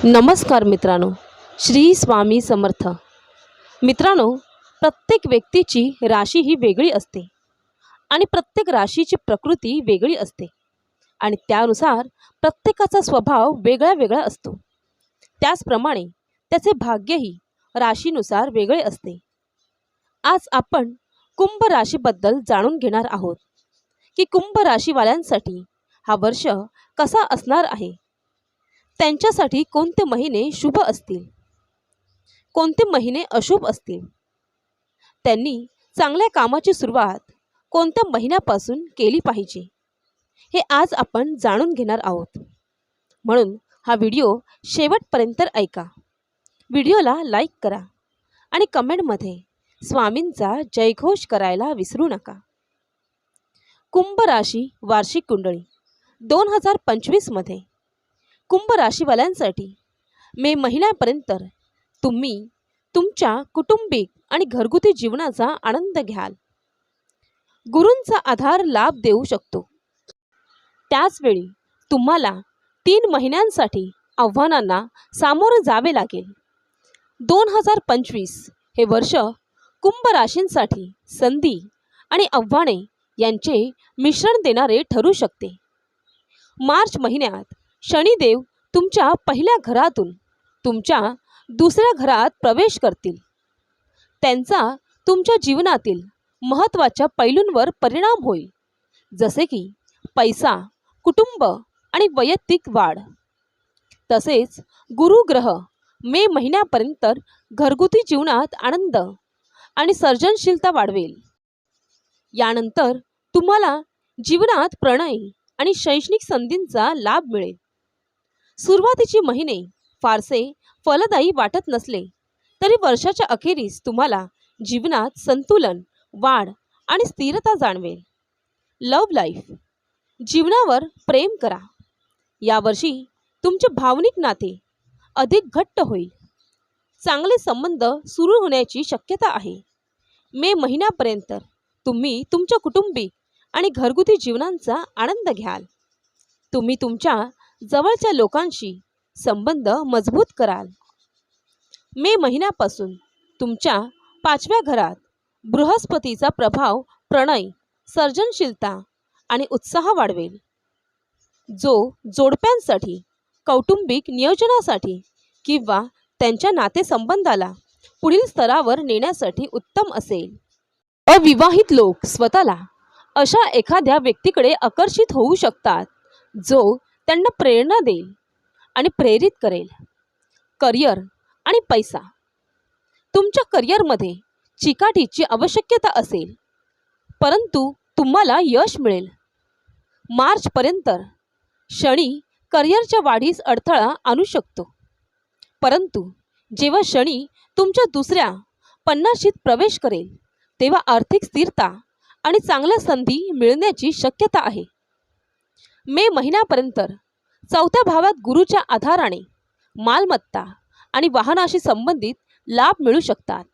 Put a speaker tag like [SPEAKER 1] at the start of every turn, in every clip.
[SPEAKER 1] नमस्कार मित्रांनो, श्री स्वामी समर्थ. मित्रांनो, प्रत्येक व्यक्तीची राशी ही वेगळी असते आणि प्रत्येक राशीची प्रकृती वेगळी असते आणि त्यानुसार प्रत्येकाचा स्वभाव वेगळा वेगळा असतो. त्याचप्रमाणे त्याचे भाग्यही राशीनुसार वेगळे असते. आज आपण कुंभ राशीबद्दल जाणून घेणार आहोत की कुंभ राशीवाल्यांसाठी हा वर्ष कसा असणार आहे, त्यांच्यासाठी कोणते महिने शुभ असतील, कोणते महिने अशुभ असतील, त्यांनी चांगल्या कामाची सुरुवात कोणत्या महिन्यापासून केली पाहिजे, हे आज आपण जाणून घेणार आहोत. म्हणून हा व्हिडिओ शेवटपर्यंत ऐका. व्हिडिओला लाईक करा आणि कमेंटमध्ये स्वामींचा जयघोष करायला विसरू नका. कुंभ राशी वार्षिक कुंडळी 2025 मध्ये कुंभ राशीवाल्यांसाठी मे महिन्यापर्यंत तुम्ही तुमच्या कौटुंबिक आणि घरगुती जीवनाचा आनंद घ्याल. गुरूंचा आधार लाभ देऊ शकतो. त्याचवेळी तुम्हाला 3 महिन्यांसाठी आव्हानांना सामोरे जावे लागेल. 2025 हे वर्ष कुंभ राशींसाठी संधी आणि आव्हाने यांचे मिश्रण देणारे ठरू शकते. मार्च महिन्यात शनिदेव तुमच्या पहिल्या घरातून तुमच्या दुसऱ्या घरात प्रवेश करतील. त्यांचा तुमच्या जीवनातील महत्त्वाच्या पैलूंवर परिणाम होईल, जसे की पैसा, कुटुंब आणि वैयक्तिक वाढ. तसेच गुरु ग्रह मे महिन्यापर्यंत घरगुती जीवनात आनंद आणि सर्जनशीलता वाढवेल. यानंतर तुम्हाला जीवनात प्रणय आणि शैक्षणिक संधींचा लाभ मिळेल. सुरुवातीचे महिने फारसे फलदायी वाटत नसले तरी वर्षाच्या अखेरीस तुम्हाला जीवनात संतुलन, वाढ आणि स्थिरता जाणवेल. लव्ह लाईफ, जीवनावर प्रेम करा. यावर्षी तुमचे भावनिक नाते अधिक घट्ट होईल. चांगले संबंध सुरू होण्याची शक्यता आहे. मे महिन्यापर्यंत तुम्ही तुमच्या कुटुंबिक आणि घरगुती जीवनाचा आनंद घ्याल. तुम्ही तुमच्या जवळच्या लोकांशी संबंध मजबूत कराल. मे महिन्यापासून तुमच्या 5व्या घरात बृहस्पतीचा प्रभाव प्रणय, सर्जनशीलता आणि उत्साह वाढवेल, जो जोडप्यांसाठी, कौटुंबिक नियोजनासाठी किंवा त्यांच्या नातेसंबंधाला पुढील स्तरावर नेण्यासाठी उत्तम असेल. अविवाहित लोक स्वतःला अशा एखाद्या व्यक्तीकडे आकर्षित होऊ शकतात जो त्यांना प्रेरणा देईल आणि प्रेरित करेल. करिअर आणि पैसा, तुमच्या करिअरमध्ये चिकाटीची आवश्यकता असेल, परंतु तुम्हाला यश मिळेल. मार्चपर्यंत शनी करिअरच्या वाढीस अडथळा आणू शकतो, परंतु जेव्हा शनी तुमच्या दुसऱ्या 50शीत प्रवेश करेल तेव्हा आर्थिक स्थिरता आणि चांगल्या संधी मिळण्याची शक्यता आहे. मे महिन्यापर्यंत 4थ्या भावात गुरुच्या आधाराने मालमत्ता आणि वाहनाशी संबंधित लाभ मिळू शकतात.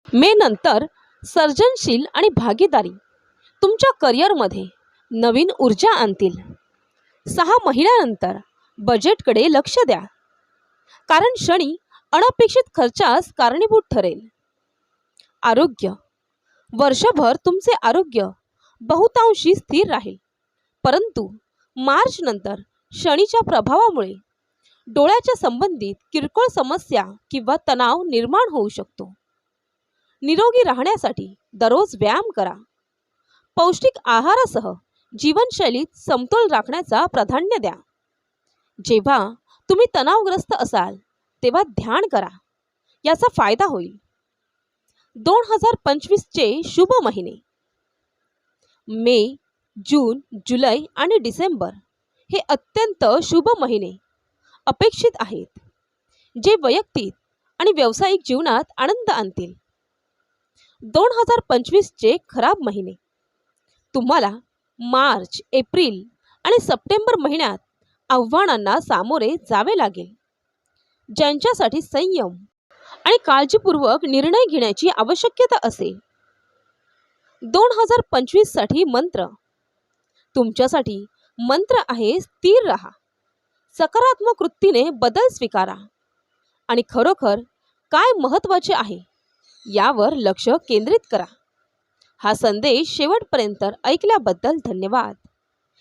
[SPEAKER 1] मे नंतर सर्जनशील आणि भागीदारी तुमच्या करिअरमध्ये नवीन ऊर्जा आणतील. 6 महिन्यानंतर बजेटकडे लक्ष द्या, कारण शनी अनपेक्षित खर्चास कारणीभूत ठरेल. आरोग्य, वर्षभर तुमचे आरोग्य बहुतांशी स्थिर राहील, परंतु मार्च नंतर शनीच्या प्रभावामुळे डोळ्याच्या संबंधित किरकोळ समस्या किंवा तणाव निर्माण होऊ शकतो. निरोगी राहण्यासाठी दररोज व्यायाम करा. पौष्टिक आहारासह जीवनशैलीत समतोल राखण्याचा प्राधान्य द्या. जेव्हा तुम्ही तणावग्रस्त असाल तेव्हा ध्यान करा, याचा फायदा होईल. 2025 चे शुभ महिने मे, जून, जुलै आणि डिसेंबर हे अत्यंत शुभ महिने अपेक्षित आहेत, जे वैयक्तिक आणि व्यावसायिक जीवनात आनंद आणतील. 2025 चे खराब महिने तुम्हाला मार्च, एप्रिल आणि सप्टेंबर महिन्यात आव्हानांना सामोरे जावे लागेल, ज्यांच्यासाठी संयम आणि काळजीपूर्वक निर्णय घेण्याची आवश्यकता असेल. 2025 साठी मंत्र, तुमच्यासाठी मंत्र आहे स्थिर रहा. सकारात्मक वृत्तीने बदल स्वीकारा आणि खरोखर काय महत्त्वाचे आहे यावर लक्ष केंद्रित करा. हा संदेश शेवटपर्यंत ऐकल्याबद्दल धन्यवाद.